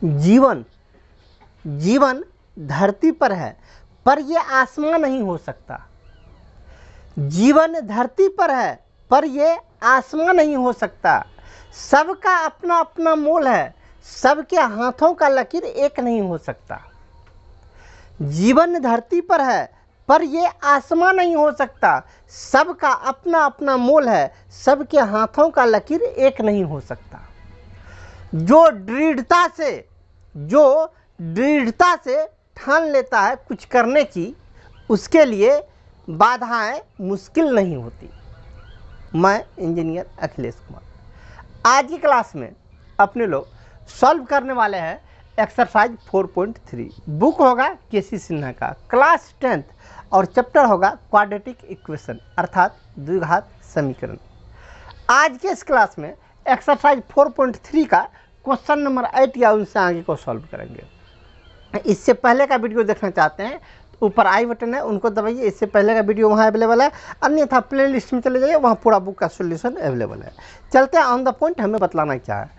जीवन जीवन धरती पर है पर ये आसमां नहीं हो सकता। जीवन धरती पर है पर ये आसमां नहीं हो सकता। सबका अपना अपना मोल है, सबके हाथों का लकीर एक नहीं हो सकता। जीवन धरती पर है पर ये आसमां नहीं हो सकता। सबका अपना अपना मोल है, सबके हाथों का लकीर एक नहीं हो सकता। जो दृढ़ता से ठान लेता है कुछ करने की, उसके लिए बाधाएं मुश्किल नहीं होती। मैं इंजीनियर अखिलेश कुमार। आज की क्लास में अपने लोग सॉल्व करने वाले हैं एक्सरसाइज 4.3। बुक होगा केसी सिन्हा का, क्लास 10th, और चैप्टर होगा क्वाड्रेटिक इक्वेशन अर्थात द्विघात समीकरण। आज के इस क्लास में एक्सरसाइज 4.3 का क्वेश्चन नंबर 8 या उनसे आगे को सॉल्व करेंगे। इससे पहले का वीडियो देखना चाहते हैं तो ऊपर आई बटन है, उनको दबाइए। इससे पहले का वीडियो वहाँ अवेलेबल है, अन्यथा प्ले लिस्ट में चले जाइए, वहाँ पूरा बुक का सोल्यूशन अवेलेबल है। चलते हैं ऑन द पॉइंट, हमें बतलाना क्या है।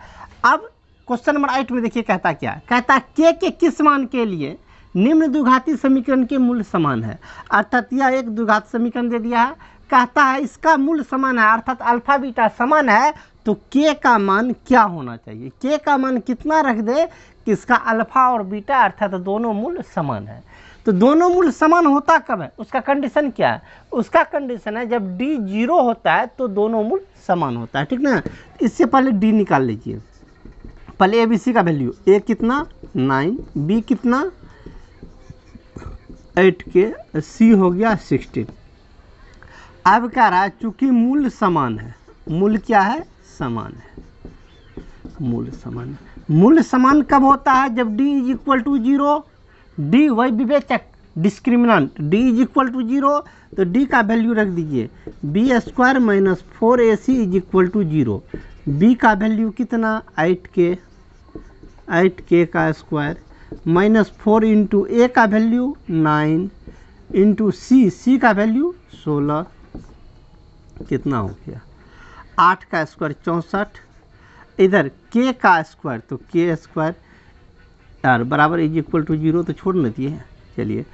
अब क्वेश्चन नंबर 8 में देखिए कहता क्या है। कहता के किस मान के लिए निम्न द्विघाती समीकरण के मूल्य समान है। अर्थात यह एक द्विघात समीकरण दे दिया है, कहता है इसका मूल्य समान है, अर्थात अल्फा बीटा समान है, तो के का मान क्या होना चाहिए। के का मान कितना रख दे कि इसका अल्फा और बीटा अर्थात दोनों मूल्य समान है। तो दोनों मूल्य समान होता कब है, उसका कंडीशन क्या है। उसका कंडीशन है जब डी 0 होता है तो दोनों मूल्य समान होता है, ठीक ना। इससे पहले डी निकाल लीजिए। पहले ए बी सी का वैल्यू, ए कितना 9, बी कितना 8 के, सी हो गया 16। अब कह रहा है चूंकि मूल्य समान है, मूल्य क्या है समान है, मूल्य समान है। मूल्य समान कब होता है जब d is equal to 0। D वही विवेचक discriminant, d is equal to 0 तो d का वैल्यू रख दीजिए b² minus 4ac is equal to 0। b का वैल्यू कितना 8k का स्क्वायर माइनस 4 इंटू a का वैल्यू 9 इंटू c का वैल्यू 16, कितना हो गया 8 का स्क्वायर 64। इधर k का स्क्वायर तो k² यार बराबर इज इक्वल टू 0 तो छोड़ न दिए। चलिए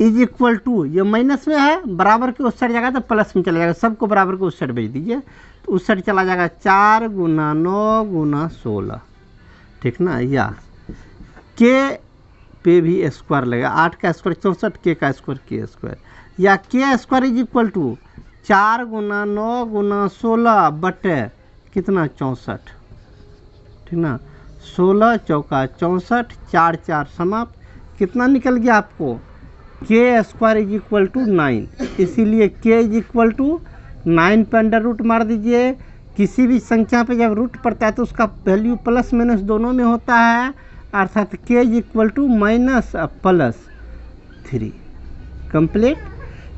इज इक्वल टू, ये माइनस में है, बराबर के उस साइड जाएगा तो प्लस में चला जाएगा, सबको बराबर के उस साइड भेज दीजिए तो उस साइड चला जाएगा 4 गुना 9 गुना 16, ठीक ना। या के पे भी स्क्वायर लगेगा, 8 का स्क्वायर 64, के का स्क्वायर k², या k² इज इक्वल टू 4 गुना 9 गुना 16 बटे कितना 64, ठीक ना। 16 चौका 64, 4 4 समाप्त, कितना निकल गया आपको k² इज इक्वल टू 9। इसीलिए k इज इक्वल टू 9 पे अंडर रूट मार दीजिए। किसी भी संख्या पे जब रूट पड़ता है तो उसका वैल्यू प्लस माइनस दोनों में होता है, अर्थात k is equal to minus plus 3। Complete.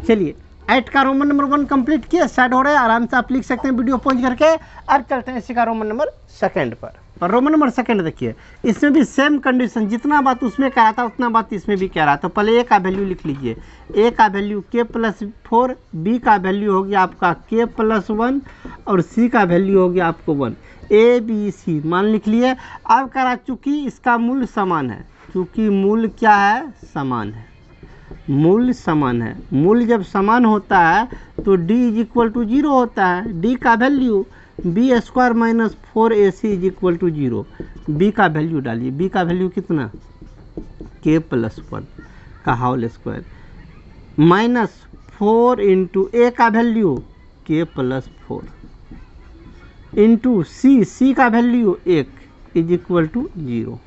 चलिए 8 का रोमन नंबर 1 कंप्लीट किया, स्टार्ट हो रहा है, आराम से आप लिख सकते हैं वीडियो पहुंच करके। अब चलते हैं इसी का रोमन नंबर 2 पर। और रोमन नंबर 2 देखिए, इसमें भी सेम कंडीशन, जितना बात उसमें कह रहा था उतना बात इसमें भी कह रहा था। तो पहले ए का वैल्यू लिख लीजिए, ए का वैल्यू k+4, बी का वैल्यू हो गया आपका k+1 और सी का वैल्यू हो गया आपको 1। ए बी सी मान लिख लिए। अब कह रहा चूँकि इसका मूल्य समान है, चूँकि मूल्य क्या है समान है, मूल्य समान है। मूल्य जब समान होता है तो d इज इक्वल टू 0 होता है। d का value b² minus 4ac is equal to 0। b का वैल्यू डालिए, b का वैल्यू कितना k+1 का whole square minus 4 into a का वैल्यू k+4 इंटू c का वैल्यू 1 इज इक्वल टू 0।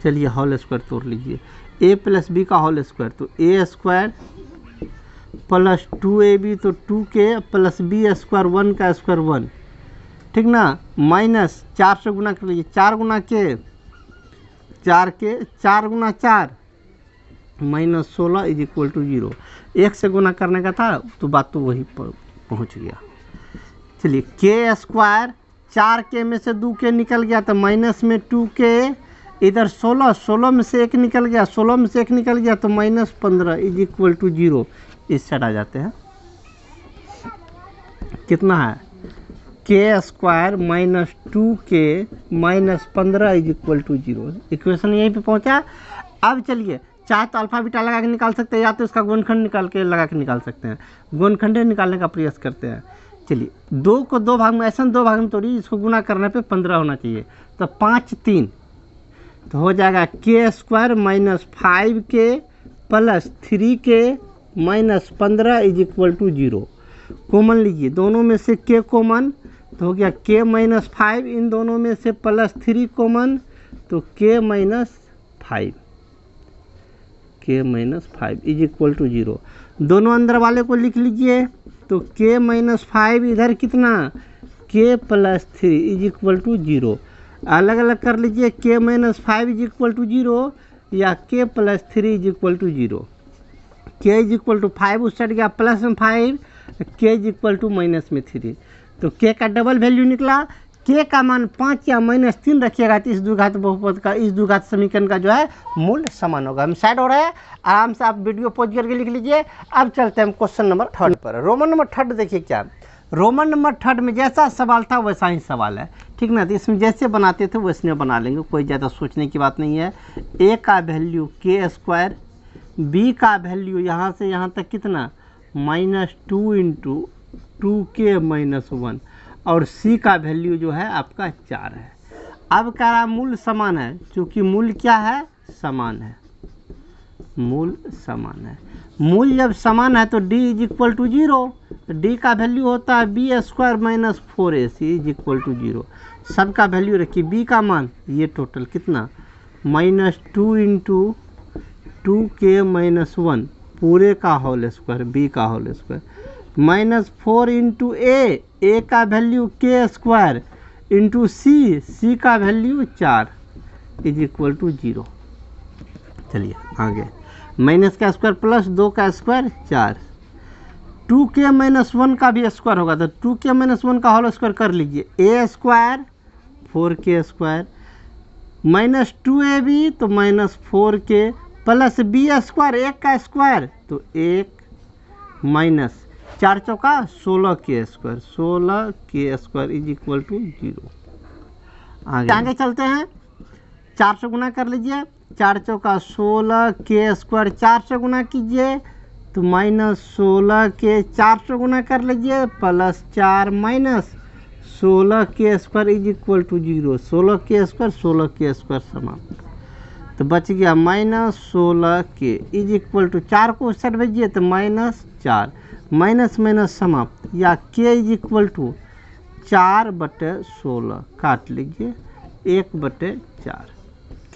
चलिए होल स्क्वायर तोड़ लीजिए, a प्लस बी का होल स्क्वायर तो a² प्लस 2ab तो 2k प्लस b² 1 का स्क्वायर 1, ठीक ना, माइनस 4 से गुना कर लीजिए, 4 गुना के 4 गुना 4 माइनस 16 इज इक्वल टू 0। 1 से गुना करने का था तो बात तो वही पहुंच गया। चलिए k² 4k में से 2k निकल गया तो माइनस में 2k, इधर 16 में से 1 निकल गया, 16 में से 1 निकल गया तो माइनस 15 इज इक्वल टू 0। इस साइड आ जाते हैं, कितना है K square minus 2k minus 15 is equal to 0। Equation यहीं पे पहुंचा। अब चलिए, चाहे तो अल्फा बीटा लगा के निकाल सकते हैं या तो इसका गुणनखंड निकाल के लगा के निकाल सकते हैं। गुणनखंड निकालने का प्रयास करते हैं। चलिए, 2 को 2 भाग में, ऐसा 2 भाग में तोड़िए, इसको गुना करने पे 15 होना चाहिए। तो 5 3 तो हो जाएगा K square minus 5k plus 3k minus 15 is equal to 0। Common लीजिए, दोनों में से k कॉमन तो हो गया k माइनस 5, इन दोनों में से प्लस 3 कॉमन तो k minus 5 is equal to 0। दोनों अंदर वाले को लिख लीजिए, तो k माइनस 5 इधर कितना k plus 3 is equal to 0। अलग अलग कर लीजिए, k minus 5 is equal to 0 या k plus 3 is equal to 0। k is equal to 5 उस साइड गया प्लस में 5, k is equal to minus में 3। तो k का डबल वैल्यू निकला। k का मान 5 या माइनस 3 रखिएगा तो इस द्विघात बहुपद का, इस द्विघात समीकरण का जो है मूल समान होगा। हम साइड हो रहे हैं, आराम से आप वीडियो पॉज करके लिख लीजिए। अब चलते हैं क्वेश्चन नंबर 3 पर। रोमन नंबर 3 देखिए क्या, रोमन नंबर 3 में जैसा सवाल था वैसा ही सवाल है, ठीक ना। तो इसमें जैसे बनाते थे वैसे बना लेंगे, कोई ज़्यादा सोचने की बात नहीं है। a का वैल्यू k स्क्वायर, b का वैल्यू यहाँ से यहाँ तक कितना -2 इंटू 2k माइनस 1 और c का वैल्यू जो है आपका 4 है। अब कह रहा मूल समान है, क्योंकि मूल क्या है, समान है। मूल समान है, मूल जब समान है तो d is equal to 0। d का वैल्यू होता है b square minus 4ac is equal to 0। सबका वैल्यू रखिए, b का मान ये टोटल कितना -2 इंटू 2k माइनस 1 पूरे का होल स्क्वायर, b का whole square minus 4 into a का value k square into c का वैल्यू 4 इज इक्वल टू 0। चलिए आगे, माइनस का स्क्वायर प्लस 2 का स्क्वायर 4, 2k माइनस 1 का भी स्क्वायर होगा तो 2k माइनस 1 का होल स्क्वायर कर लीजिए, a square 4k square minus 2ab तो minus 4k plus b square 1 का स्क्वायर तो 1 माइनस 4 चौका 16k square, 16k square is equal to 0। आगे चलते हैं, 4 से गुना कर लीजिए, 4 चौका 16k स्क्वायर 4 से गुना कीजिए तो माइनस 16k 4 से गुना कर लीजिए plus 4 minus 16k square is equal to 0। 16k square समाप्त, तो बच गया minus 16k is equal to 4 को उस साइड भेजिए तो माइनस 4 माइनस माइनस समाप्त, या k इज इक्वल टू 4/16 काट लीजिए 1/4।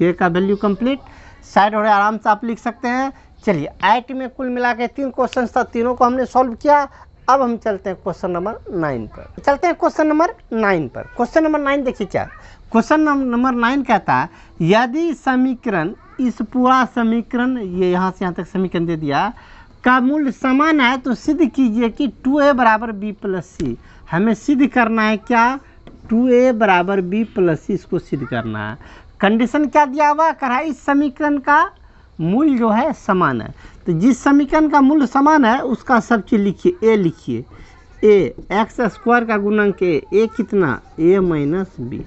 k का वैल्यू कंप्लीट, साइड हो रहा है, आराम से आप लिख सकते हैं। चलिए आईटी में कुल मिला के 3 क्वेश्चन था, तीनों को हमने सॉल्व किया। अब हम चलते हैं क्वेश्चन नंबर 9 पर। चलते हैं क्वेश्चन नंबर 9 पर। क्वेश्चन नंबर 9 देखिए क्या, क्वेश्चन नंबर 9 कहता है यदि समीकरण, इस पूरा समीकरण ये यहाँ से यहाँ तक समीकरण दे दिया, का मूल्य समान है तो सिद्ध कीजिए कि 2a बराबर b प्लस c। हमें सिद्ध करना है क्या, 2a बराबर b प्लस c, इसको सिद्ध करना है। कंडीशन क्या दिया हुआ, कहा इस समीकरण का मूल्य जो है समान है। तो जिस समीकरण का मूल्य समान है उसका सब चीज लिखिए, a लिखिए, a एक्स स्क्वायर का गुणक a कितना a माइनस b,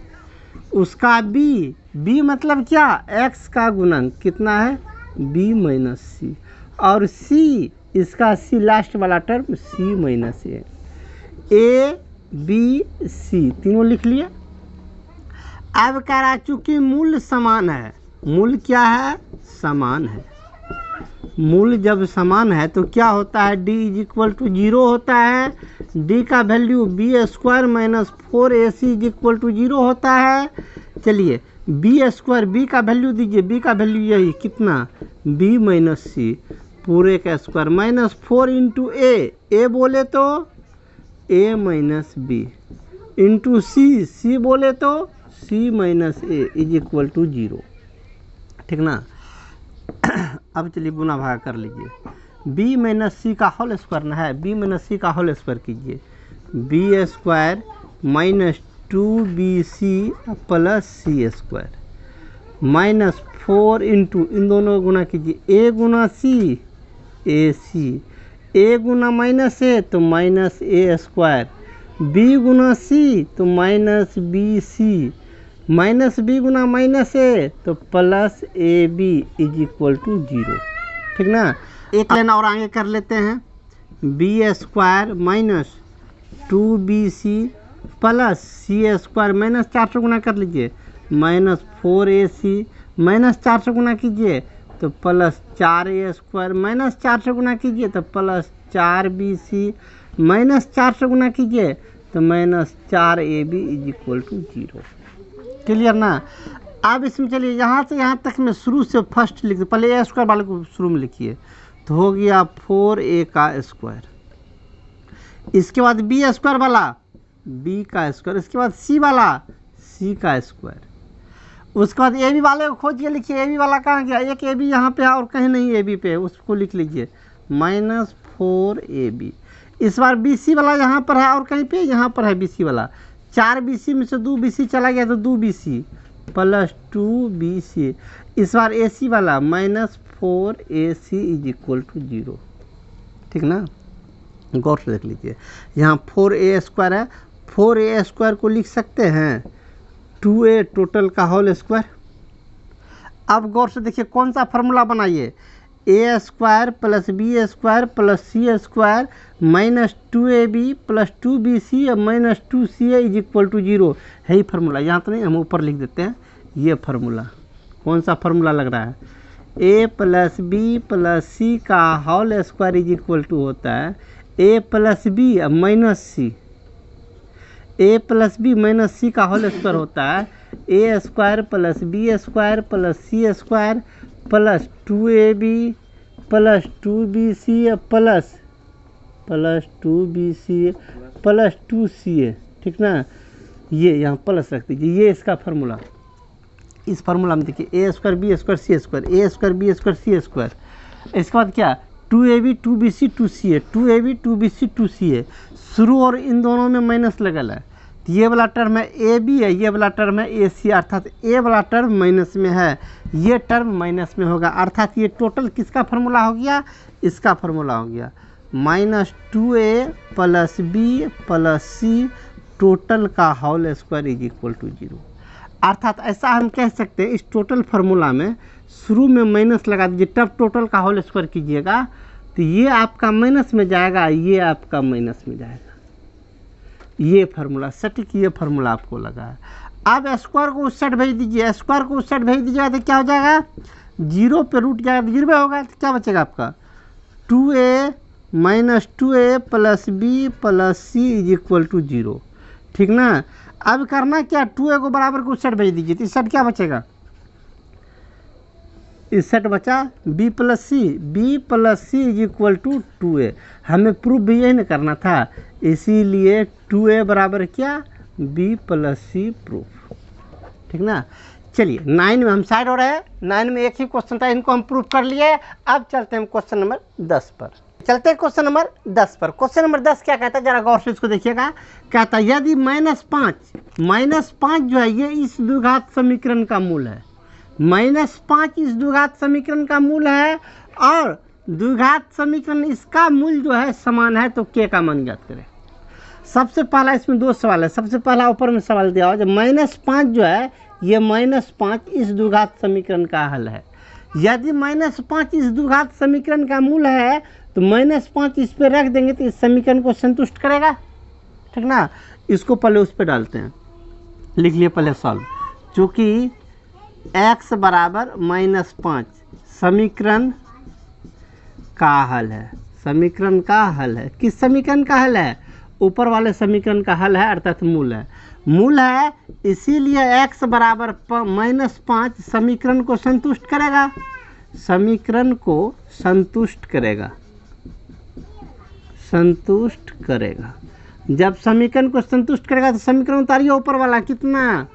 उसका b मतलब क्या x का गुणक कितना है b माइनस c, और c इसका c लास्ट वाला term c minus a b c तीनों लिख लिए। अब कह रहा है चूंकि मूल्य समान है, मूल्य क्या है समान है, मूल्य जब समान है तो क्या होता है d इज इक्वल टू 0 होता है, d का value b square minus 4ac is equal to 0 होता है। चलिए b स्क्वायर, b का वैल्यू दीजिए, b का वैल्यू यही कितना b माइनस c पूरे का स्क्वायर माइनस 4 इंटू a बोले तो a minus b into c बोले तो c minus a is equal to 0, ठीक ना। अब चलिए गुना भाग कर लीजिए, b माइनस सी का होल स्क्वायर ना है, b माइनस सी का होल स्क्वायर कीजिए, b square minus 2bc plus C square minus 4 into इन दोनों को गुना कीजिए, a गुना c a c, a गुना माइनस a तो माइनस a स्क्वायर बी गुना सी तो minus B C, minus B गुना माइनस ए तो plus A B is equal to 0। ठीक ना। एक लाइन और आगे कर लेते हैं, B square minus 2bc plus C square minus 4 से गुना कर लीजिए, माइनस 4ac माइनस 4 से गुना कीजिए तो प्लस 4a स्क्वायर माइनस 4 से गुना कीजिए तो प्लस 4bc माइनस 4 से गुना कीजिए तो minus 4ab is equal to 0। Clear ना। अब इसमें चलिए यहाँ से यहाँ तक मैं शुरू से फर्स्ट लिख दूँ, पहले ए स्क्वायर वाले को शुरू में लिखिए तो हो गया 4a का स्क्वायर, इसके बाद बी स्क्वायर वाला बी का स्क्वायर, इसके बाद सी वाला सी का स्क्वायर, उसके बाद ए बी वाले को खोज के लिखिए, ए बी वाला कहाँ गया, एक ए बी यहाँ पे है और कहीं नहीं ए बी पे, उसको लिख लीजिए माइनस 4ab। इस बार बी सी वाला यहाँ पर है और कहीं पे यहाँ पर है बी सी वाला, 4bc में से 2bc चला गया तो 2bc प्लस 2bc। इस बार ए सी वाला minus 4ac is equal to 0। ठीक ना, गौर से देख लीजिए, यहाँ 4a स्क्वायर है, 4a स्क्वायर को लिख सकते हैं 2a टोटल का होल स्क्वायर। अब गौर से देखिए कौन सा फार्मूला बनाइए, A square plus B square plus C square minus 2ab plus 2bc minus 2ca is equal to 0 है ही फार्मूला। यहाँ तो नहीं, हम ऊपर लिख देते हैं ये फार्मूला। कौन सा फार्मूला लग रहा है, a plus B plus C का whole square is equal to होता है a plus B minus C, a plus B minus C का होल स्क्वायर होता है a square plus B square plus C square plus 2ab plus 2bc plus 2bc plus 2ca। ठीक ना, ये यहाँ plus रख दीजिए, ये इसका फार्मूला। इस फार्मूला में देखिए a square B square C square, a square B square C square, इसके बाद क्या 2ab 2bc 2ca, 2ab 2bc 2ca, शुरू और इन दोनों में माइनस लगल है तो ये वाला टर्म है ए बी है, ये वाला टर्म है ए सी, अर्थात ए वाला टर्म माइनस में है, ये टर्म माइनस में होगा, अर्थात ये टोटल किसका फार्मूला हो गया, इसका फार्मूला हो गया minus 2a plus B plus C total का whole square is equal to 0। अर्थात ऐसा हम कह सकते हैं इस टोटल फार्मूला में शुरू में माइनस लगा दीजिए, तब टोटल का होल स्क्वायर कीजिएगा तो ये आपका माइनस में जाएगा, ये आपका माइनस में जाएगा। ये फार्मूला सटीक, ये फार्मूला आपको लगा है। अब स्क्वायर को उस साइड भेज दीजिए, स्क्वायर को उस साइड भेज दीजिएगा तो क्या हो जाएगा, 0 पे रूट जाएगा तो 0 होगा तो क्या बचेगा आपका 2a minus 2a plus B plus c is equal to 0। ठीक ना। अब करना क्या, 2a को बराबर को उस साइड भेज दीजिए तो इस साइड क्या बचेगा, इस सेट बचा b plus c is equal to 2a। हमें प्रूफ भी यही नहीं करना था, इसीलिए 2a बराबर क्या b प्लस सी प्रूफ। ठीक ना। चलिए 9 में हम साइड हो रहे हैं, 9 में एक ही क्वेश्चन था, इनको हम प्रूफ कर लिए। अब चलते हैं क्वेश्चन नंबर 10 पर। चलते हैं क्वेश्चन नंबर 10 पर। क्वेश्चन नंबर 10 क्या कहता है, जरा गौर से इसको देखिएगा। कहता है यदि -5 जो है ये इस द्विघात समीकरण का मूल है, -5 इस द्विघात समीकरण का मूल है और द्विघात समीकरण इसका मूल जो है समान है, तो k का मान ज्ञात करें। सबसे पहला इसमें 2 सवाल है। सबसे पहला ऊपर में सवाल दिया हुआ जब -5 जो है ये -5 इस द्विघात समीकरण का हल है। यदि -5 इस द्विघात समीकरण का मूल है तो -5 इस पर रख देंगे तो इस समीकरण को संतुष्ट करेगा। ठीक ना। इसको पहले उस पर डालते हैं, लिख लिए पहले सॉल्व। चूँकि x बराबर -5 समीकरण का हल है, समीकरण का हल है। किस समीकरण का हल है, ऊपर वाले समीकरण का हल है, अर्थात मूल है। मूल है इसीलिए x बराबर -5 समीकरण को संतुष्ट करेगा, समीकरण को संतुष्ट करेगा, संतुष्ट करेगा। जब समीकरण को संतुष्ट करेगा तो समीकरण उतारिए ऊपर वाला, कितना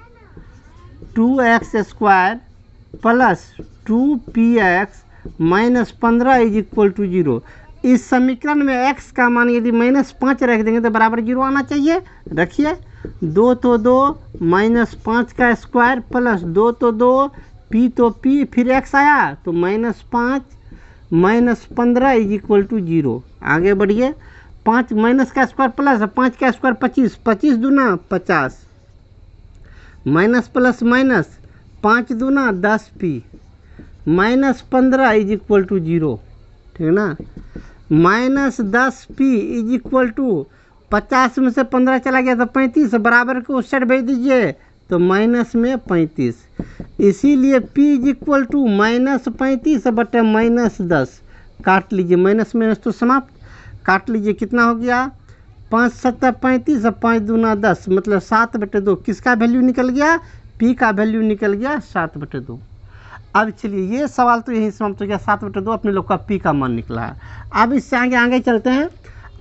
2x square plus 2px minus 15 is equal to 0। इस समीकरण में x का मान यदि -5 रख देंगे तो बराबर 0 आना चाहिए। रखिए 2 तो 2 -5 का स्क्वायर प्लस 2 तो 2 p तो p फिर x आया तो -5 -15 इज इक्वल टू 0। आगे बढ़िए 5 माइनस का स्क्वायर प्लस 5 का स्क्वायर 25, 25 दूना 50, माइनस प्लस माइनस 5 दूना 10 p, minus 15 is equal to 0, ठीक है ना। Minus 10 p is equal to 50 में से 15 चला गया तो 35, बराबर को उस साइड भेज दीजिए तो माइनस में 35, इसीलिए p इज इक्वल टू -35 बटे -10, काट लीजिए, माइनस माइनस तो समाप्त, काट लीजिए, कितना हो गया 5 7 35, 5 दूना 10, मतलब 7/2, किसका वैल्यू निकल गया, p का वैल्यू निकल गया 7/2। अब चलिए ये सवाल तो यही समाप्त हो गया, 7/2 अपने लोग का p का मान निकला है। अब इससे आगे चलते हैं।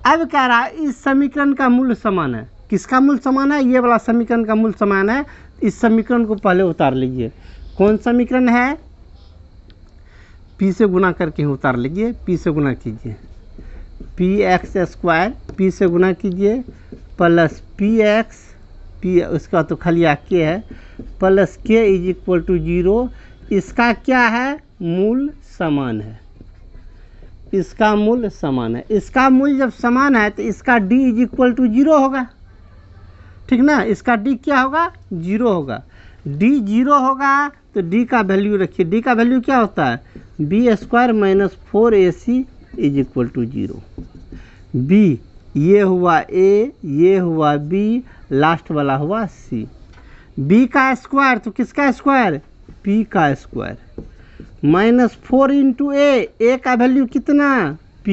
अब कह रहा है इस समीकरण का मूल समान है, किसका मूल समान है, ये वाला समीकरण का मूल समान है। इस समीकरण को पहले उतार लीजिए, कौन समीकरण है, p से गुना करके उतार लीजिए, p से गुना कीजिए, px², p से गुना कीजिए प्लस px, p उसका तो खाली k है, plus k is equal to 0, इसका क्या है, मूल समान है, इसका मूल समान है। इसका मूल जब समान है तो इसका d इज इक्वल टू 0 होगा, ठीक ना, इसका d क्या होगा, 0 होगा, d 0 होगा तो d का वैल्यू रखिए, d का वैल्यू क्या होता है, b² - 4ac is equal to 0। b ये हुआ a, ये हुआ b, लास्ट वाला हुआ c। b का स्क्वायर तो किसका स्क्वायर, p का स्क्वायर, -4 इंटू a का वैल्यू कितना, p,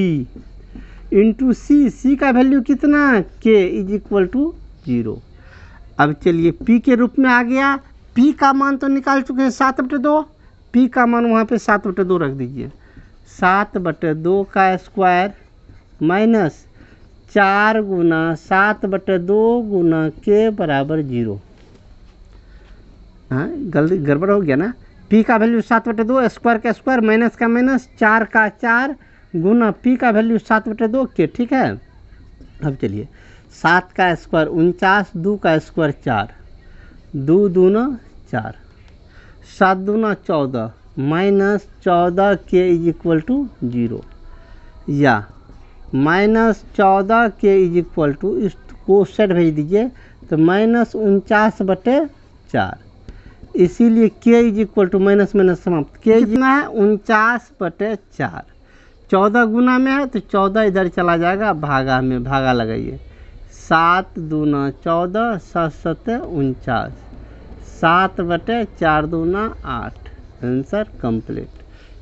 इंटू c का वैल्यू कितना, k इज इक्वल टू 0। अब चलिए p के रूप में आ गया, p का मान तो निकाल चुके हैं 7/2, p का मान वहाँ पे 7/2 रख दीजिए, 7/2 का स्क्वायर माइनस 4 गुना 7/2 गुना k बराबर 0। हाँ गलती गड़बड़ हो गया ना, p का वैल्यू 7/2, स्क्वायर का स्क्वायर माइनस का माइनस 4 का 4 गुना p का वैल्यू 7/2 k, ठीक है। अब चलिए 7 का स्क्वायर 49, 2 का स्क्वायर 4, 2 दूना 4, 7 दूना 14, -14 k इज इक्वल टू 0, या -14 k इज इक्वल टू, इसको सेट भेज दीजिए तो -49/4, इसीलिए k is equal to minus minus समाप्त, k कितना है 49/4, 14 गुना में है तो 14 इधर चला जाएगा, भागा में भागा लगाइए, 7 दूना 14, 7 7 49, 7/4 दूना 8, आंसर कंप्लीट।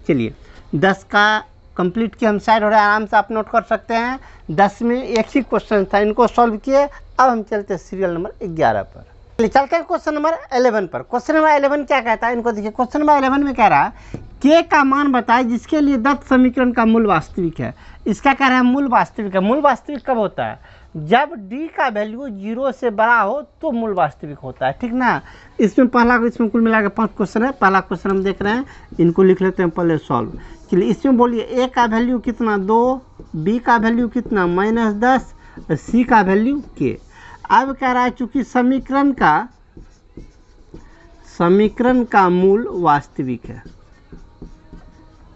चलिए 10 का कंप्लीट किया हम साइड हो रहा है, आराम से आप नोट कर सकते हैं। 10 में एक ही क्वेश्चन था, इनको सॉल्व किए। अब हम चलते हैं सीरियल नंबर 11 पर, चलते हैं क्वेश्चन नंबर 11 पर। क्वेश्चन नंबर 11 क्या कहता है, इनको देखिए, क्वेश्चन नंबर 11 में कह रहा है k का मान बताए जिसके लिए दत्त समीकरण का मूल वास्तविक है। इसका कह रहा है मूल वास्तविक है। मूल वास्तविक कब होता है, जब d का वैल्यू 0 से बड़ा हो तो मूल वास्तविक होता है, ठीक ना। इसमें कुल मिला के 5 क्वेश्चन है। पहला क्वेश्चन हम देख रहे हैं, इनको लिख लेते हैं पहले सॉल्व। चलिए इसमें बोलिए a का वैल्यू कितना 2, b का वैल्यू कितना -10, c का वैल्यू k। अब कह रहा है चूंकि समीकरण का मूल वास्तविक है,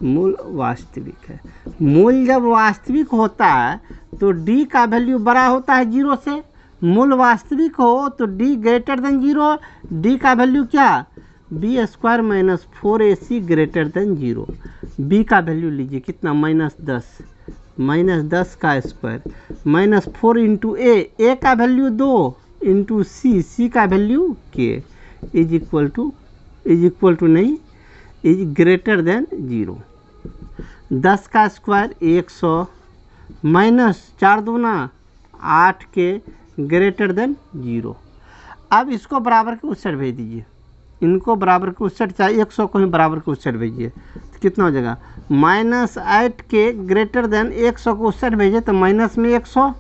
मूल वास्तविक है। मूल जब वास्तविक होता है तो d का वैल्यू बड़ा होता है 0 से, मूल वास्तविक हो तो d ग्रेटर देन 0, d का वैल्यू क्या, b² - 4ac greater than 0। b का वैल्यू लीजिए कितना -10, -10 का स्क्वायर, -4 इंटू a का वैल्यू 2 इंटू c का value k is equal to नहीं, इज ग्रेटर देन 0। 10 का स्क्वायर 100, -4 दूना 8 के ग्रेटर देन 0। अब इसको बराबर के उस साइड भेज दीजिए, इनको बराबर के उस साइड, चाहे 100 को ही बराबर के उस साइड भेजिए तो कितना हो जाएगा, -8 के ग्रेटर देन 100 को उस साइड भेजिए तो माइनस में 100।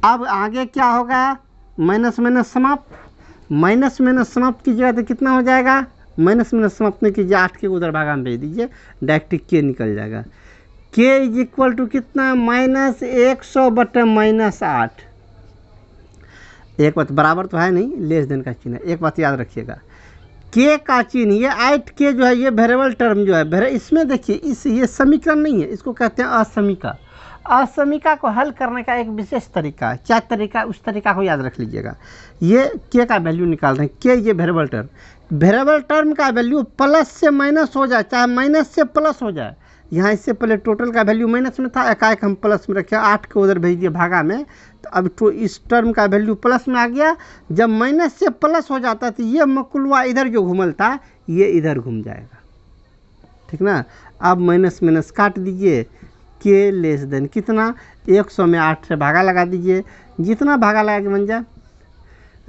अब आगे क्या होगा, माइनस माइनस समाप्त, माइनस माइनस समाप्त कीजिएगा तो कितना हो जाएगा, माइनस माइनस समाप्त नहीं कीजिए, 8 के उधर भागा में भेज दीजिए, डायरेक्ट k निकल जाएगा। k इज इक्वल टू कितना, -100 बटे -8। एक बात बराबर तो है नहीं, लेस देन का चिन्ह है, एक बात याद रखिएगा, k का चिन्ह, ये 8k जो है ये वेरिएबल टर्म जो है, इसमें देखिए ये समीकरण नहीं है, इसको कहते हैं असमीका। असमीका को हल करने का एक विशेष तरीका है, क्या तरीका, उस तरीका को याद रख लीजिएगा। ये के का वैल्यू निकाल रहे हैं, के ये वेरिएबल टर्म का वैल्यू प्लस से माइनस हो जाए, चाहे माइनस से प्लस हो जाए। यहाँ इससे पहले टोटल का वैल्यू माइनस में था, एकाएक हम प्लस में रखे, 8 को उधर भेज दिए भागा में, तो अब तो इस टर्म का वैल्यू प्लस में आ गया। जब माइनस से प्लस हो जाता तो ये मकुलवा इधर जो घूमल था ये इधर घूम जाएगा, ठीक ना। अब माइनस माइनस काट दीजिए, के लेस देन कितना, 100 में 8 से भागा लगा दीजिए, जितना भागा लगा के बन जाए,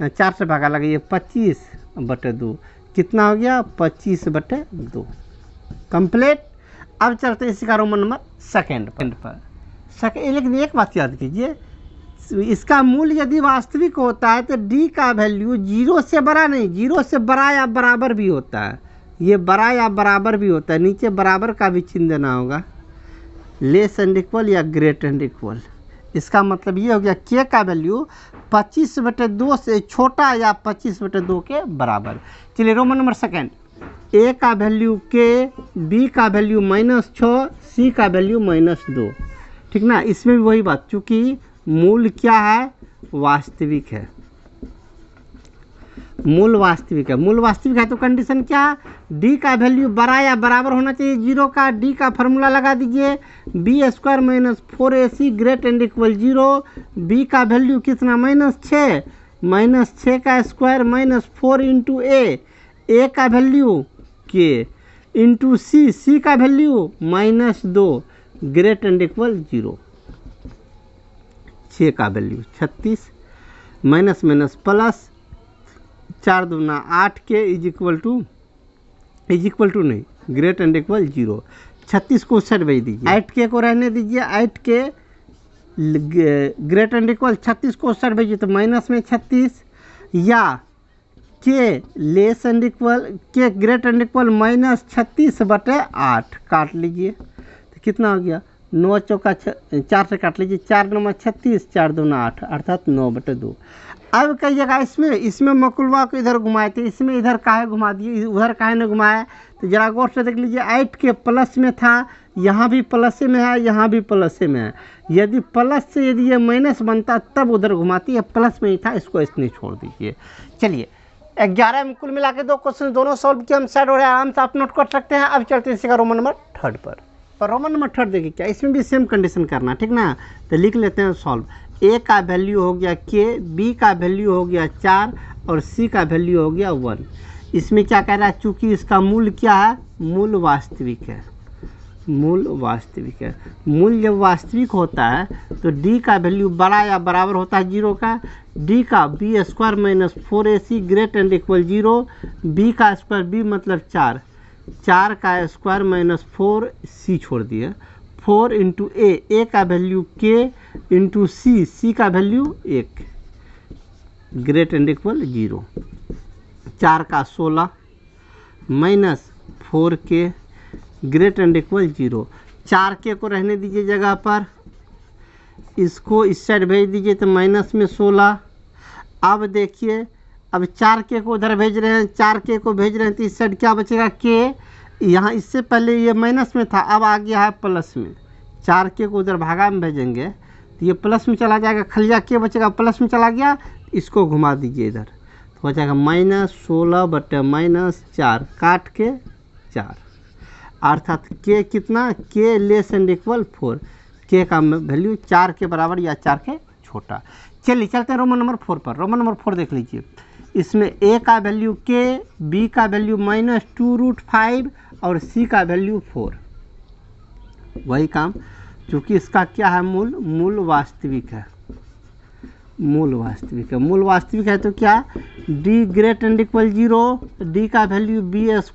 4 से भागा लगाइए 25/2, कितना हो गया 25/2, कंप्लीट। अब चलते हैं इसका रोमन नंबर सेकेंड पर। लेकिन एक बात याद कीजिए, इसका मूल यदि वास्तविक होता है तो डी का वैल्यू 0 से बड़ा नहीं, 0 से बड़ा या बराबर भी होता है, ये बड़ा या बराबर भी होता है, नीचे बराबर का भी चिन्ह देना होगा, लेस एंड इक्वल या ग्रेट एंड इक्वल। इसका मतलब ये हो गया के का वैल्यू 25/2 से छोटा या 25/2 के बराबर। चलिए रोमन नंबर सेकेंड, ए का वैल्यू के, बी का वैल्यू -6, सी का वैल्यू -2, ठीक ना। इसमें भी वही बात, चूँकि मूल क्या है, वास्तविक है, मूल वास्तविक है, मूल वास्तविक है तो कंडीशन क्या, डी का वैल्यू बड़ा या बराबर होना चाहिए 0 का, डी का फार्मूला लगा दीजिए, b² - 4ac great and equal 0, b का वैल्यू कितना -6, -6 का स्क्वायर -4 इंटू a का वैल्यू के इंटू सी का वैल्यू -2 ग्रेट एंड इक्वल 0, 6 का वैल्यू 36 माइनस माइनस प्लस 4 दूना 8 के इज इक्वल टू नहीं, ग्रेट एंड इक्वल 0, 36 को सेट भेज दीजिए, 8 के को रहने दीजिए, 8 के ग्रेट एंड इक्वल 36 को सेट भेजिए तो माइनस में 36, या के लेस एंड इक्वल, के ग्रेट एंड इक्वल -36/8 काट लीजिए तो कितना हो गया, 9 चौका 4 से काट लीजिए, 4 9 36, 4 दूना 8 अर्थात 9/2। अब कहिएगा इसमें मकुलवा को इधर घुमाए थे, इसमें इधर काहे घुमा दिए, उधर काहे न घुमाया, तो जरा गौर से देख लीजिए, 8 के प्लस में था, यहाँ भी प्लस में है, यहाँ भी प्लस में है, यदि प्लस से यदि ये माइनस बनता तब उधर घुमाती है, प्लस में ही था, इसको इसने छोड़ दीजिए। चलिए 11 में कुल मिला के 2 क्वेश्चन दोनों सॉल्व किए, हम साइड हो रहे हैं, आराम से आप नोट कर सकते हैं। अब चलते हैं इसी का रोमन नंबर थर्ड पर। रोमन नंबर थर्ड देखिए क्या, इसमें भी सेम कंडीशन करना, ठीक ना। तो लिख लेते हैं सॉल्व, ए का वैल्यू हो गया के, बी का वैल्यू हो गया 4 और सी का वैल्यू हो गया 1। इसमें क्या कह रहा है, चूँकि इसका मूल क्या है, मूल वास्तविक है, मूल वास्तविक है। मूल जब वास्तविक होता है तो डी का वैल्यू बड़ा या बराबर होता है 0 का, डी का b² - 4ac great and equal 0, B का स्क्वायर, बी मतलब 4, 4 का स्क्वायर -4c छोड़ दिए, 4 इंटू ए का वैल्यू के इंटू सी का वैल्यू 1 ग्रेट एंड इक्वल 0, 4 का 16 -4 के ग्रेट एंड इक्वल 0, 4 के को रहने दीजिए जगह पर, इसको इस साइड भेज दीजिए तो माइनस में 16। अब देखिए, अब 4 के को उधर भेज रहे हैं, 4 के को भेज रहे हैं तो इस साइड क्या बचेगा, के, यहाँ इससे पहले ये माइनस में था, अब आ गया है प्लस में, 4 के को उधर भागा में भेजेंगे तो ये प्लस में चला जाएगा, खलिया के बचेगा, प्लस में चला गया, इसको घुमा दीजिए इधर तो हो जाएगा -16/-4 काट के 4, अर्थात के कितना, के लेस एंड इक्वल 4, के का वैल्यू 4 के बराबर या 4 के छोटा। चलिए चलते हैं रोमन नंबर 4 पर। रोमन नंबर 4 देख लीजिए, इसमें ए का वैल्यू के, बी का वैल्यू -2√5 और सी का वैल्यू 4। वही काम, चूँकि इसका क्या है, मूल वास्तविक है, मूल वास्तविक है तो क्या, D great and equal 0, D का value b² -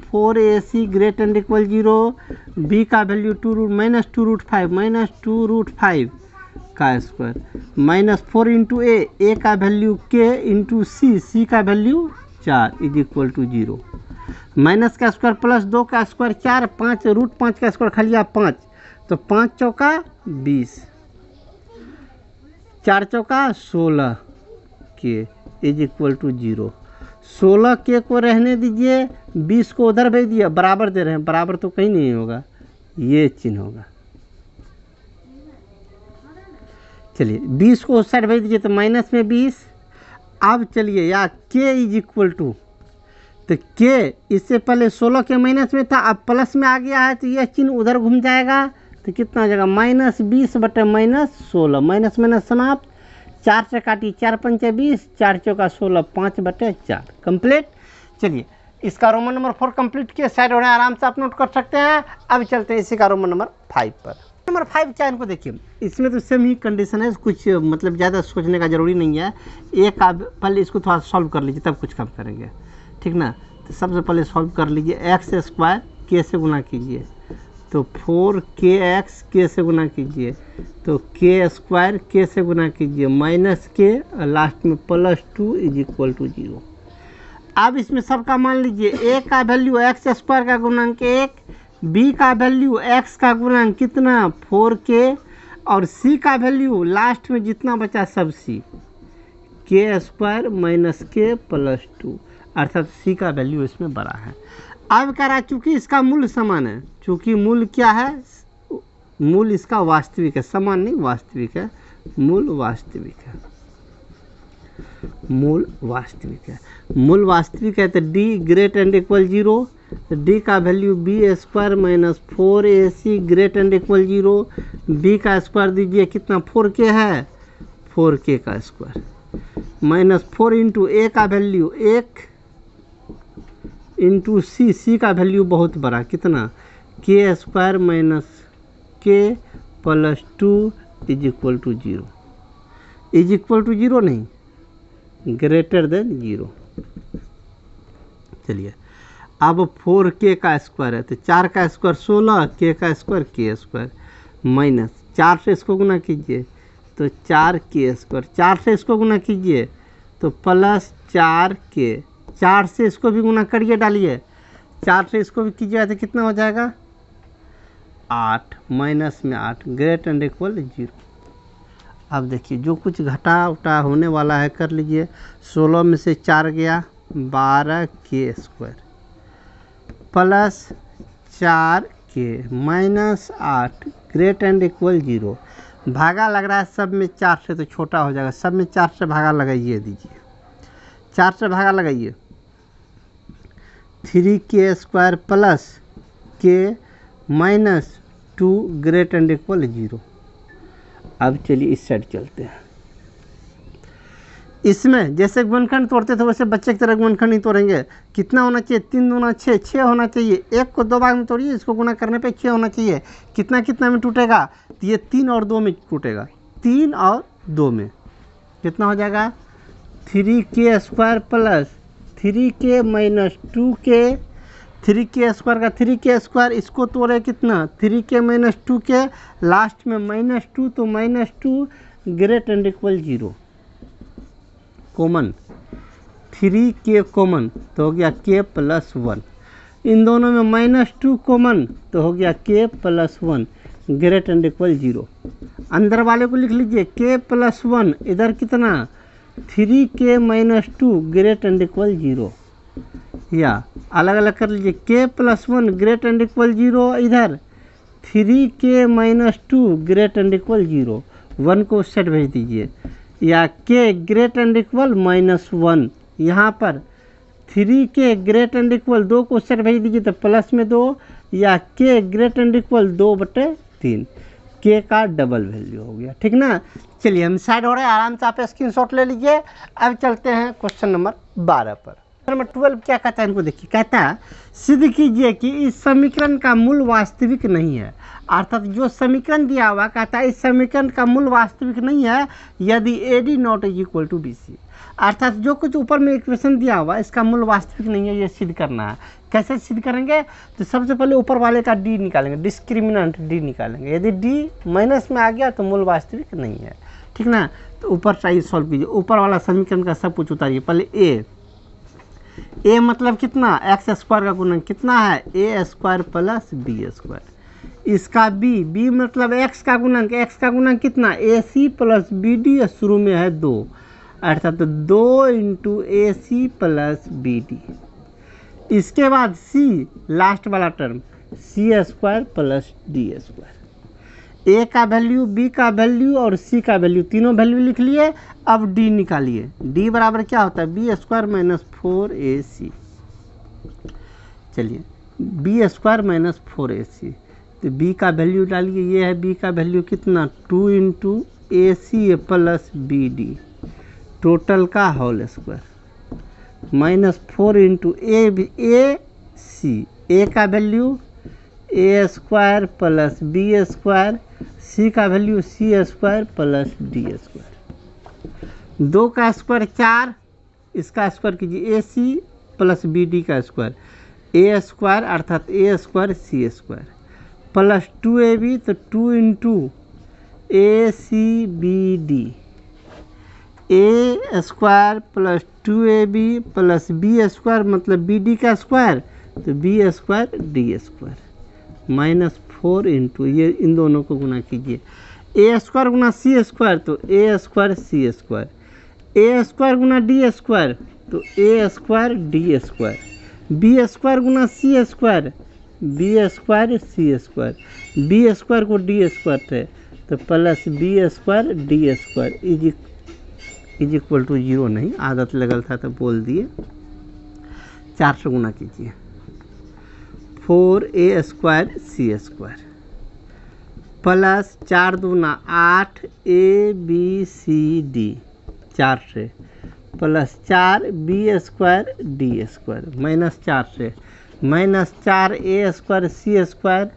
4ac great and equal 0, B का वैल्यू -2√5 का स्क्वायर -4 इंटू ए का वैल्यू के इंटू सी का value 4 is equal to 0, minus का स्क्वायर प्लस 2 का स्क्वायर 4, 5√5 का स्क्वायर खलिया 5, तो 5 चौका 20, 4 चौका 16 के इज इक्वल टू 0, 16 के को रहने दीजिए, 20 को उधर भेज दिया, बराबर दे रहे हैं, बराबर तो कहीं नहीं होगा, ये चिन्ह होगा, चलिए 20 को उस साइड भेज दीजिए तो माइनस में 20। अब चलिए या k इज इक्वल टू, तो k इससे पहले 16 के माइनस में था, अब प्लस में आ गया है तो यह चिन्ह उधर घूम जाएगा तो कितना हो जाएगा -20/-16, माइनस माइनस समाप्त, 4 से काटिए 4 पंचे 20, 4 चौका 16, 5/4 कंप्लीट। चलिए इसका रोमन नंबर 4 कंप्लीट किए, साइड हो रहे हैं, आराम से आप नोट कर सकते हैं। अब चलते हैं इसी का रोमन नंबर 5 पर। नंबर 5 चैन को देखिए, इसमें तो सेम ही कंडीशन है, कुछ मतलब ज़्यादा सोचने का ज़रूरी नहीं है। एक आप पहले इसको थोड़ा सॉल्व कर लीजिए तब कुछ काम करेंगे, ठीक ना। तो सबसे पहले सॉल्व कर लीजिए, x² k से गुना कीजिए तो 4kx, k से गुना कीजिए तो k² k से गुना कीजिए माइनस k, लास्ट में +2 = 0। अब इसमें सबका मान लीजिए, a का वैल्यू x² का गुणांक 1, b का वैल्यू x का गुणांक कितना 4k, और c का वैल्यू लास्ट में जितना बचा सब c, k² - k +2, अर्थात c का वैल्यू इसमें बड़ा है। अब कह रहा है चूँकि इसका मूल समान है, चूँकि मूल क्या है, मूल इसका वास्तविक है, समान नहीं वास्तविक है, मूल वास्तविक है, मूल वास्तविक है, मूल वास्तविक है तो d > 0, तो d का वैल्यू b² - 4ac > 0, b का स्क्वायर दीजिए कितना 4k है, 4k का स्क्वायर -4 इंटू a का वैल्यू 1 इंटू c का वैल्यू बहुत बड़ा कितना k² - k +2 = 0, = 0 नहीं, > 0। चलिए अब 4k का स्क्वायर है तो 4 का स्क्वायर 16, k का स्क्वायर k² माइनस 4 से इसको गुना कीजिए तो 4k², 4 से इसको गुना कीजिए तो +4k, 4 से इसको भी गुना करिए, डालिए 4 से इसको भी कीजिएगा तो कितना हो जाएगा 8, माइनस में 8 > 0। अब देखिए जो कुछ घटा उटा होने वाला है कर लीजिए, 16 में से 4 गया 12k² +4k माइनस 8 > 0। भागा लग रहा है सब में 4 से तो छोटा हो जाएगा, सब में 4 से भागा लगाइए, दीजिए 4 से भागा लगाइए, 3k² प्लस k माइनस 2 > 0। अब चलिए इस साइड चलते हैं। इसमें जैसे गुणनखंड तोड़ते थे वैसे बच्चे की तरह गुणनखंड नहीं तोड़ेंगे। कितना होना चाहिए, 3 दूना 6, 6 होना चाहिए। 1 को 2 भाग में तोड़िए, इसको गुना करने पे 6 होना चाहिए। कितना कितना में टूटेगा, तो ये 3 और 2 में टूटेगा, 3 और 2 में कितना हो जाएगा 3k² plus 3k minus 2k, 3k² का 3k², इसको तोड़े कितना 3k माइनस 2k, लास्ट में -2 तो -2 > 0 कॉमन, 3k कॉमन तो हो गया k +1, इन दोनों में -2 कॉमन तो हो गया k +1 > 0। अंदर वाले को लिख लीजिए k +1, इधर कितना 3k माइनस 2 > 0, या अलग अलग कर लीजिए k +1 > 0, इधर 3k माइनस 2 > 0, 1 को उस साइड भेज दीजिए, या k > -1, यहाँ पर 3k > 2 को उस साइड भेज दीजिए तो प्लस में 2, या k > 2/3, k का डबल वैल्यू हो गया, ठीक ना। चलिए हम साइड हो रहे हैं, आराम से आप स्क्रीनशॉट ले लीजिए। अब चलते हैं क्वेश्चन नंबर 12 पर। नंबर 12 क्या कहता है, इनको देखिए, कहता है सिद्ध कीजिए कि इस समीकरण का मूल वास्तविक नहीं है। अर्थात जो समीकरण दिया हुआ कहता है इस समीकरण का मूल वास्तविक नहीं है यदि AD ≠ BC। अर्थात जो कुछ ऊपर में इक्वेशन दिया हुआ इसका मूल वास्तविक नहीं है, ये सिद्ध करना है। कैसे सिद्ध करेंगे, तो सबसे पहले ऊपर वाले का D निकालेंगे, डिस्क्रिमिनेंट D निकालेंगे। यदि D माइनस में आ गया तो मूल वास्तविक नहीं है, ठीक ना। तो ऊपर चाहिए सॉल्व कीजिए, ऊपर वाला समीकरण का सब कुछ उतारिए। पहले a मतलब कितना, x² का गुणन कितना है a² प्लस b², इसका b मतलब x का गुणन, x का गुणन कितना AC प्लस BD, शुरू में है 2, अर्थात 2 × AC प्लस BD। इसके बाद c लास्ट वाला टर्म c² प्लस d², ए का वैल्यू, बी का वैल्यू और सी का वैल्यू, तीनों वैल्यू लिख लिए। अब डी निकालिए। डी बराबर क्या होता है, बी स्क्वायर माइनस 4ac। चलिए बी स्क्वायर माइनस 4ac, तो बी का वैल्यू डालिए। ये है बी का वैल्यू कितना, 2 into A C plus B D, total का whole square minus 4 into A C, A का value A square plus B square, C का value C square plus D square. 2 का स्क्वायर 4, इसका स्क्वायर कीजिए A C plus B D का square, A square अर्थात A square C square plus 2ab, तो 2 into A C B D, A square plus 2ab plus B square मतलब b D का square, तो b square D square minus 4 into, ये इन दोनों को गुना कीजिए, ए स्क्वायर गुना सी स्क्वायर तो A square C square, A square गुना डी स्क्वायर तो A square D square, B square गुना C square B square C square, B square को डी स्क्वायर थे तो plus B square D square is equal to 0 नहीं, आदत लगल था तो बोल दिए। 4 से गुना कीजिए, 4a square C square plus 4 दूना 8 ए बी सी डी, 4 से plus 4 B square D square minus 4 से, minus 4 A square C square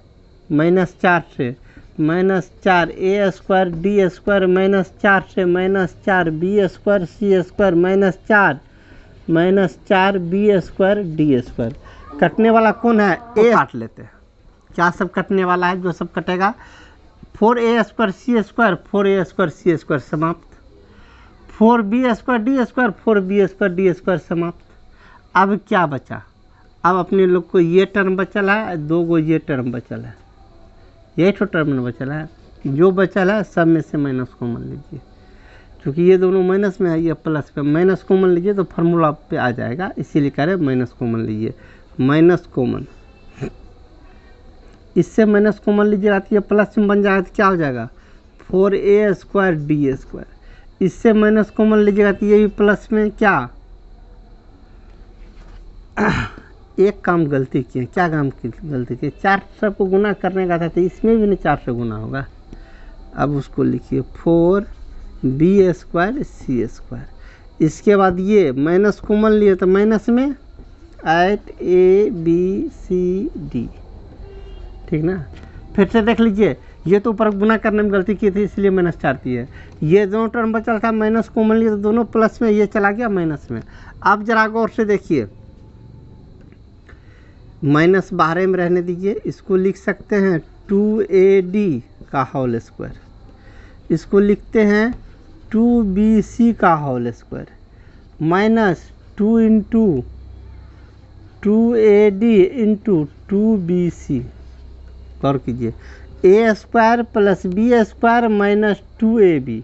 minus 4 से, minus 4 A square D square minus 4 से, minus 4 B square C square minus 4 B square D square. कटने वाला कौन है, ए काट लेते हैं। क्या सब कटने वाला है, जो सब कटेगा 4a square C square, 4a square C square समाप्त, 4b square D square, 4b square D square समाप्त। अब क्या बचा, अब अपने लोग को ये टर्म बचल है, 2 गो ये टर्म बचल है, ये तो टर्म बचल है, जो बचल है सब में से माइनस कॉमन लीजिए, क्योंकि ये दोनों माइनस में है, ये प्लस पे, माइनस कॉमन लीजिए तो फार्मूला पे आ जाएगा, इसीलिए कह रहे हैं माइनस कॉमन लीजिए, माइनस कॉमन, इससे माइनस कॉमन लीजिएगा तो ये प्लस में बन जाएगा तो क्या हो जाएगा 4a स्क्वायर डी स्क्वायर, इससे माइनस कॉमन लीजिएगा तो ये भी प्लस में क्या, एक काम गलती किए, क्या काम की गलती किए, 4 सबको गुना करने का था तो इसमें भी नहीं 4 से गुना होगा। अब उसको लिखिए 4b स्क्वायर सी स्क्वायर, इसके बाद ये माइनस कॉमन लिए तो माइनस में 8abcd, ठीक ना। फिर से देख लीजिए, ये तो ऊपर गुना करने में गलती की थी इसलिए माइनस 4 थी है, ये दोनों टर्म बचल था माइनस कॉमन लिए तो दोनों प्लस में, ये चला गया माइनस में। अब जरा गौर से देखिए, माइनस बाहर में रहने दीजिए, इसको लिख सकते हैं 2ad का होल स्क्वायर, इसको लिखते हैं 2bc का whole square minus 2 into 2ad into 2bc। गौर कीजिए, A square plus B square minus 2ab,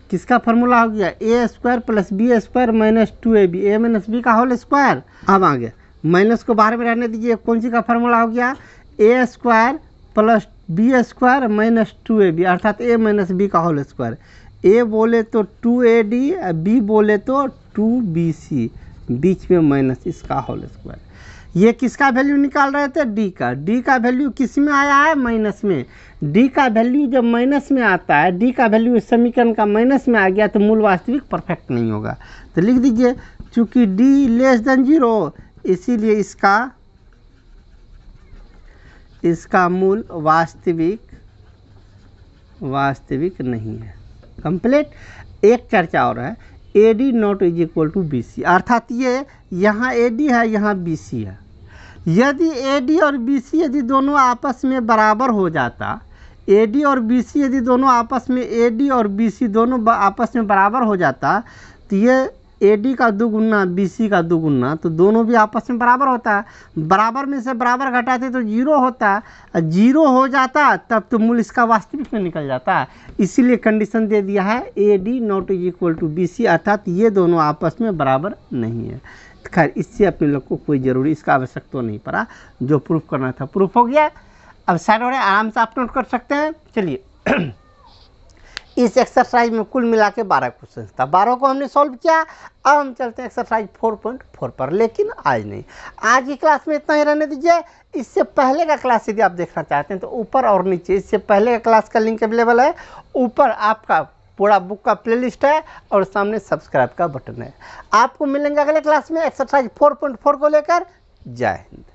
किसका फार्मूला हो गया, A square plus B square minus 2ab, A minus B का होल स्क्वायर। अब आ गया, माइनस को बाहर में रहने दीजिए, कौन सी का फार्मूला हो गया, A square plus B square minus 2ab अर्थात ए माइनस बी का होल स्क्वायर, ए बोले तो 2ad, बी बोले तो 2bc, बीच में माइनस इसका होल स्क्वायर। ये किसका वैल्यू निकाल रहे थे, डी का, डी का वैल्यू किस में आया है, माइनस में। डी का वैल्यू जब माइनस में आता है, डी का वैल्यू इस समीकरण का माइनस में आ गया तो मूल वास्तविक परफेक्ट नहीं होगा, तो लिख दीजिए चूंकि डी लेस देन 0 इसीलिए इसका मूल वास्तविक नहीं है। कंप्लीट। एक चर्चा और है, AD not is equal to BC, अर्थात ये यहाँ AD है यहाँ BC है, यदि AD और BC यदि दोनों आपस में बराबर हो जाता, AD और BC यदि दोनों आपस में, AD और BC दोनों आपस में बराबर हो जाता तो ये AD का 2 गुना BC का 2 गुना, तो दोनों भी आपस में बराबर होता है, बराबर में से बराबर घटाते तो 0 होता, 0 हो जाता तब तो मूल इसका वास्तविक में निकल जाता, इसीलिए कंडीशन दे दिया है AD not is equal to BC, अर्थात ये दोनों आपस में बराबर नहीं है। खैर इससे अपने लोग को कोई ज़रूरी इसका आवश्यकता तो नहीं पड़ा, जो प्रूफ करना था प्रूफ हो गया। अब साइड हो रहे आराम से आप नोट कर सकते हैं। चलिए इस एक्सरसाइज में कुल मिला के 12 क्वेश्चन था, 12 को हमने सॉल्व किया। अब हम चलते हैं एक्सरसाइज 4.4 पर, लेकिन आज नहीं, आज की क्लास में इतना ही रहने दीजिए। इससे पहले का क्लास यदि आप देखना चाहते हैं तो ऊपर और नीचे इससे पहले का क्लास का लिंक अवेलेबल है। ऊपर आपका पूरा बुक का प्लेलिस्ट है और सामने सब्सक्राइब का बटन है। आपको मिलेंगे अगले क्लास में एक्सरसाइज 4.4 को लेकर। जय हिंद।